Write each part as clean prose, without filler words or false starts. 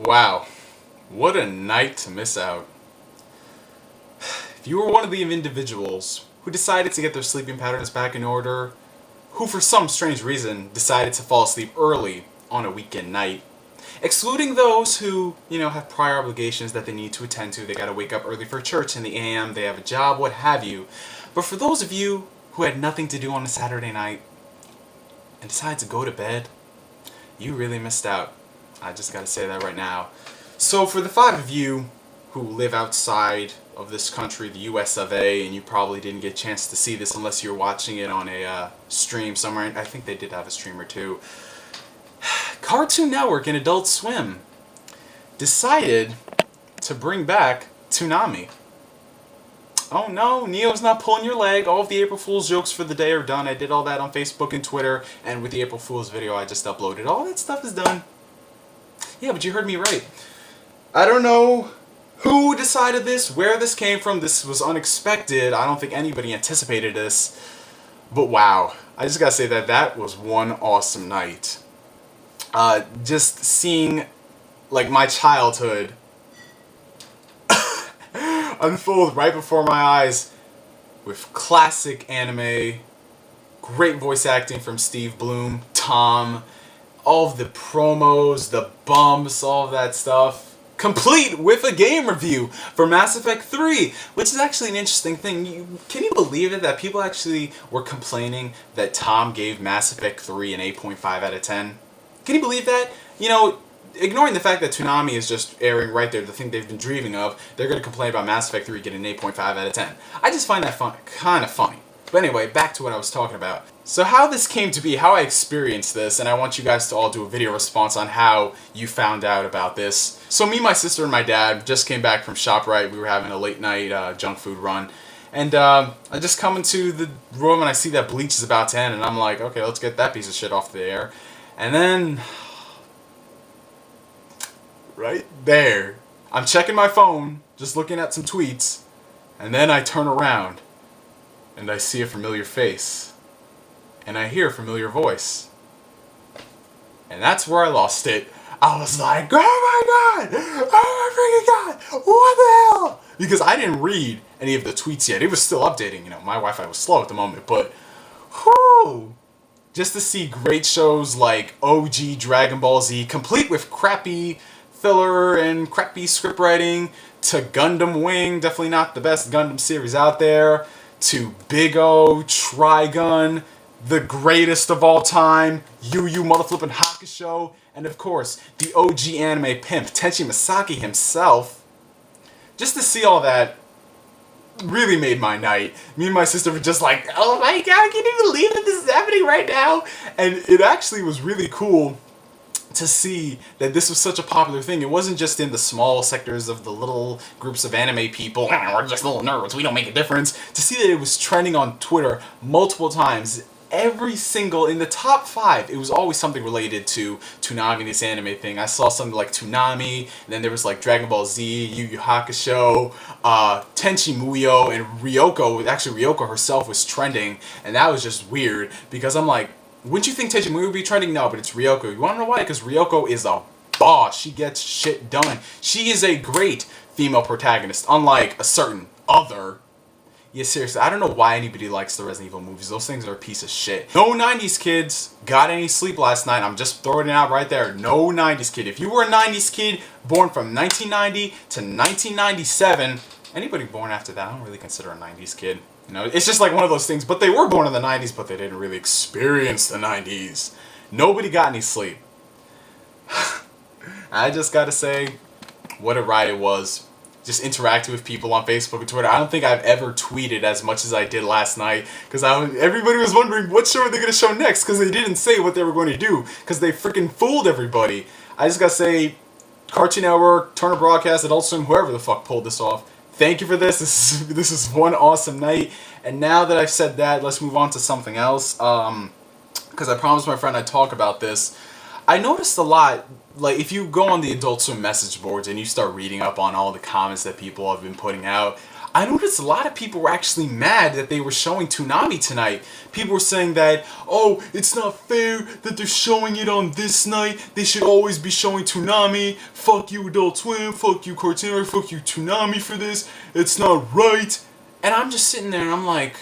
Wow, what a night to miss out. If you were one of the individuals who decided to get their sleeping patterns back in order, who for some strange reason decided to fall asleep early on a weekend night, excluding those who, have prior obligations that they need to attend to, they gotta wake up early for church in the AM, they have a job, what have you. But for those of you who had nothing to do on a Saturday night and decided to go to bed, you really missed out. I just gotta say that right now. So for the 5 of you who live outside of this country, the US of A, and you probably didn't get a chance to see this unless you're watching it on a stream somewhere. I think they did have a stream or two. Cartoon Network and Adult Swim decided to bring back Toonami. Oh no, Neo's not pulling your leg. All of the April Fool's jokes for the day are done. I did all that on Facebook and Twitter, and with the April Fool's video I just uploaded. All that stuff is done. Yeah, but you heard me right. I don't know who decided this, where this came from. This was unexpected. I don't think anybody anticipated this. But wow, I just gotta say that was one awesome night. Just seeing, like, my childhood unfold right before my eyes with classic anime, great voice acting from Steve Bloom, Tom, all of the promos, the bumps, all of that stuff, complete with a game review for Mass Effect 3, which is actually an interesting thing. Can you believe it that people actually were complaining that Tom gave Mass Effect 3 an 8.5 out of 10? Can you believe that? Ignoring the fact that Toonami is just airing right there, the thing they've been dreaming of, they're going to complain about Mass Effect 3 getting an 8.5 out of 10. I just find that kind of funny. But anyway, back to what I was talking about. So how this came to be, how I experienced this, and I want you guys to all do a video response on how you found out about this. So me, my sister, and my dad just came back from ShopRite. We were having a late night junk food run. And I just come into the room and I see that Bleach is about to end, and I'm like, okay, let's get that piece of shit off the air. And then, right there, I'm checking my phone, just looking at some tweets, and then I turn around and I see a familiar face, and I hear a familiar voice, and that's where I lost it. I was like, oh my god, oh my freaking god, what the hell? Because I didn't read any of the tweets yet. It was still updating, my Wi-Fi was slow at the moment, but whoo! Just to see great shows like OG Dragon Ball Z, complete with crappy filler and crappy script writing, to Gundam Wing, definitely not the best Gundam series out there, to Big O, Trigun, the greatest of all time, Yu Yu Motherflippin' Hakusho, and of course, the OG anime pimp, Tenchi Masaki himself. Just to see all that really made my night. Me and my sister were just like, oh my god, can you believe that this is happening right now? And it actually was really cool to see that this was such a popular thing. It wasn't just in the small sectors of the little groups of anime people, we're just little nerds, we don't make a difference. To see that it was trending on Twitter multiple times, every single, in the top 5, it was always something related to Toonami, this anime thing. I saw something like Toonami, and then there was like Dragon Ball Z, Yu Yu Hakusho, Tenchi Muyo, and Ryoko. Actually, Ryoko herself was trending, and that was just weird, because I'm like, wouldn't you think Tenchi Muyo would be trending? No, but it's Ryoko. You wanna know why? Because Ryoko is a boss. She gets shit done. She is a great female protagonist, unlike a certain other. Yeah, seriously, I don't know why anybody likes the Resident Evil movies. Those things are a piece of shit. No 90s kids got any sleep last night. I'm just throwing it out right there. No 90s kid. If you were a 90s kid born from 1990 to 1997, anybody born after that, I don't really consider a 90s kid. It's just like one of those things. But they were born in the 90s, but they didn't really experience the 90s. Nobody got any sleep. I just gotta say, what a ride it was. Just interacting with people on Facebook and Twitter. I don't think I've ever tweeted as much as I did last night, because everybody was wondering what show are they going to show next, because they didn't say what they were going to do, because they freaking fooled everybody. I just gotta say, Cartoon Network, Turner Broadcast, Adult Swim, whoever the fuck pulled this off, thank you for this. This is one awesome night. And now that I've said that, let's move on to something else, because I promised my friend I'd talk about this. I noticed a lot, like, if you go on the Adult Swim message boards and you start reading up on all the comments that people have been putting out, I noticed a lot of people were actually mad that they were showing Toonami tonight. People were saying that, oh, it's not fair that they're showing it on this night. They should always be showing Toonami. Fuck you, Adult Swim. Fuck you, Cartoon Network. Fuck you, Toonami for this. It's not right. And I'm just sitting there and I'm like,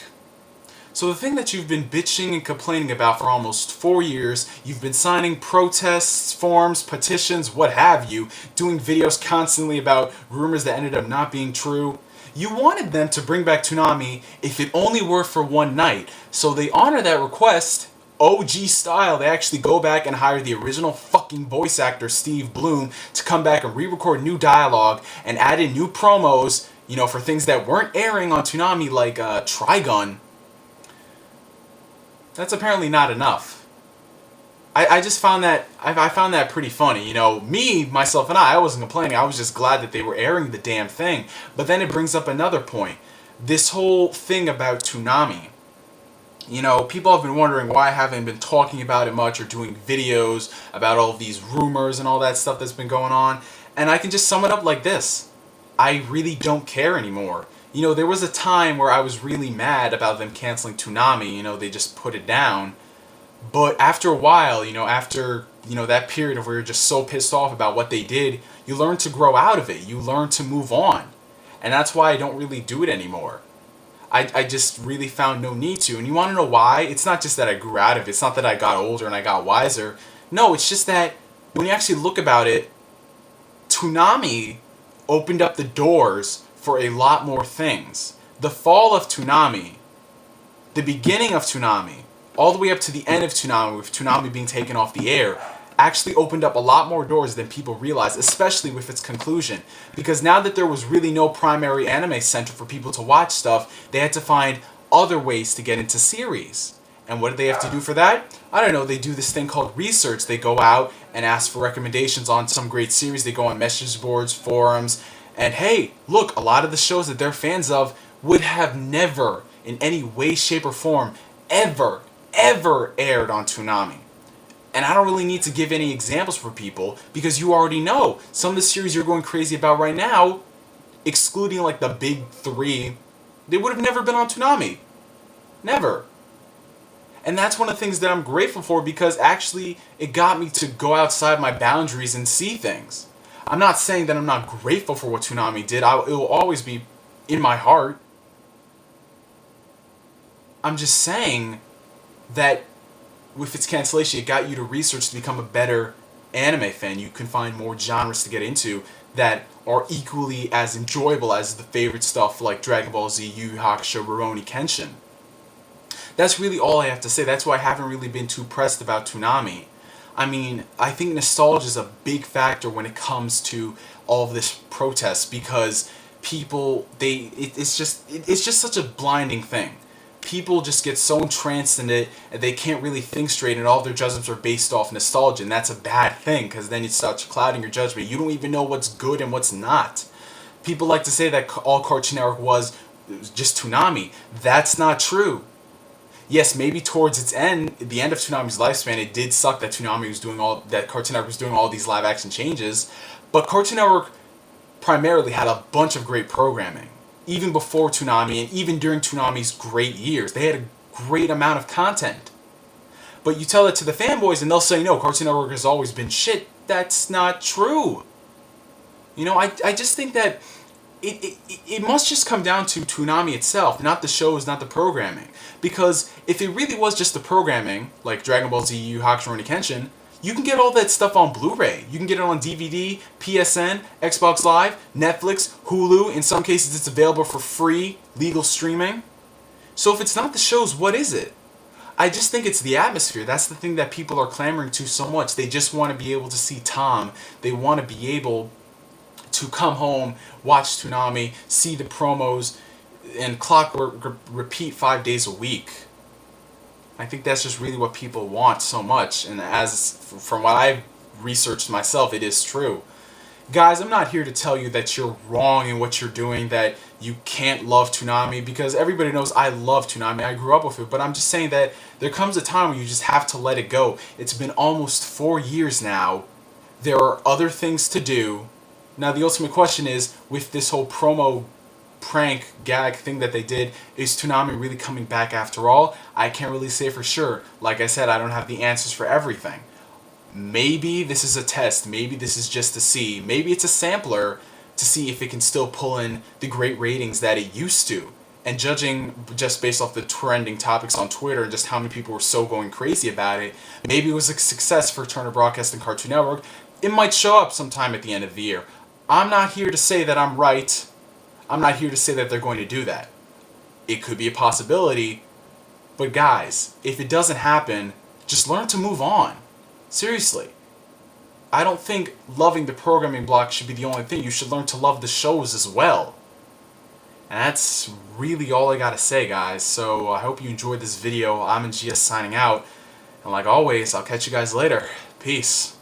so the thing that you've been bitching and complaining about for almost 4 years, you've been signing protests, forms, petitions, what have you, doing videos constantly about rumors that ended up not being true. You wanted them to bring back Toonami if it only were for one night. So they honor that request, OG style. They actually go back and hire the original fucking voice actor, Steve Bloom, to come back and re-record new dialogue and add in new promos, you know, for things that weren't airing on Toonami, like Trigun. That's apparently not enough. I just found that, I found that pretty funny. You know, me, myself, and I wasn't complaining. I was just glad that they were airing the damn thing. But then it brings up another point. This whole thing about Toonami. You know, people have been wondering why I haven't been talking about it much or doing videos about all of these rumors and all that stuff that's been going on. And I can just sum it up like this. I really don't care anymore. You know, there was a time where I was really mad about them canceling Toonami. You know, they just put it down. But after a while, you know, after, you know, that period of where you're just so pissed off about what they did, you learn to grow out of it. You learn to move on. And that's why I don't really do it anymore. I just really found no need to. And you want to know why? It's not just that I grew out of it. It's not that I got older and I got wiser. No, it's just that when you actually look about it, Toonami opened up the doors for a lot more things. The fall of Toonami, the beginning of Toonami, all the way up to the end of Toonami, with Toonami being taken off the air, actually opened up a lot more doors than people realize, especially with its conclusion. Because now that there was really no primary anime center for people to watch stuff, they had to find other ways to get into series. And what did they have to do for that? I don't know, they do this thing called research. They go out and ask for recommendations on some great series. They go on message boards, forums, and hey, look, a lot of the shows that they're fans of would have never, in any way, shape, or form, ever aired on Toonami. And I don't really need to give any examples for people because you already know some of the series you're going crazy about right now, excluding like the big three, they would have never been on Toonami. Never. And that's one of the things that I'm grateful for because actually it got me to go outside my boundaries and see things. I'm not saying that I'm not grateful for what Toonami did. It will always be in my heart. I'm just saying that with its cancellation, it got you to research to become a better anime fan. You can find more genres to get into that are equally as enjoyable as the favorite stuff like Dragon Ball Z, Yu Yu Hakusho, Rurouni Kenshin. That's really all I have to say. That's why I haven't really been too pressed about Toonami. I mean, I think nostalgia is a big factor when it comes to all of this protest because people, it's just such a blinding thing. People just get so entranced in it and they can't really think straight and all of their judgments are based off nostalgia, and that's a bad thing because then it starts clouding your judgment. You don't even know what's good and what's not. People like to say that all Cartoon Network was just Toonami. That's not true. Yes, maybe towards its end, the end of Toonami's lifespan, it did suck that Cartoon Network was doing all these live action changes, but Cartoon Network primarily had a bunch of great programming. Even before Toonami and even during Toonami's great years, they had a great amount of content. But you tell that to the fanboys and they'll say, no, Cartoon Network has always been shit. That's not true. You know, I just think that it must just come down to Toonami itself, not the shows, not the programming. Because if it really was just the programming, like Dragon Ball Z, Yu Yu Hakusho, Rurouni Kenshin, you can get all that stuff on Blu-ray. You can get it on DVD, PSN, Xbox Live, Netflix, Hulu. In some cases, it's available for free, legal streaming. So if it's not the shows, what is it? I just think it's the atmosphere. That's the thing that people are clamoring to so much. They just want to be able to see Tom. They want to be able to come home, watch Toonami, see the promos, and clockwork repeat 5 days a week. I think that's just really what people want so much, and as from what I've researched myself, it is true. Guys, I'm not here to tell you that you're wrong in what you're doing, that you can't love Toonami, because everybody knows I love Toonami. I grew up with it, but I'm just saying that there comes a time where you just have to let it go. It's been almost 4 years now. There are other things to do. Now, the ultimate question is, with this whole promo prank gag thing that they did. Is Toonami really coming back after all? I can't really say for sure. Like I said, I don't have the answers for everything. Maybe this is a test. Maybe this is just to see. Maybe it's a sampler to see if it can still pull in the great ratings that it used to. And judging just based off the trending topics on Twitter and just how many people were so going crazy about it, maybe it was a success for Turner Broadcast and Cartoon Network. It might show up sometime at the end of the year. I'm not here to say that I'm right. I'm not here to say that they're going to do that. It could be a possibility. But guys, if it doesn't happen, just learn to move on. Seriously. I don't think loving the programming block should be the only thing. You should learn to love the shows as well. And that's really all I gotta say, guys. So I hope you enjoyed this video. I'm GS signing out. And like always, I'll catch you guys later. Peace.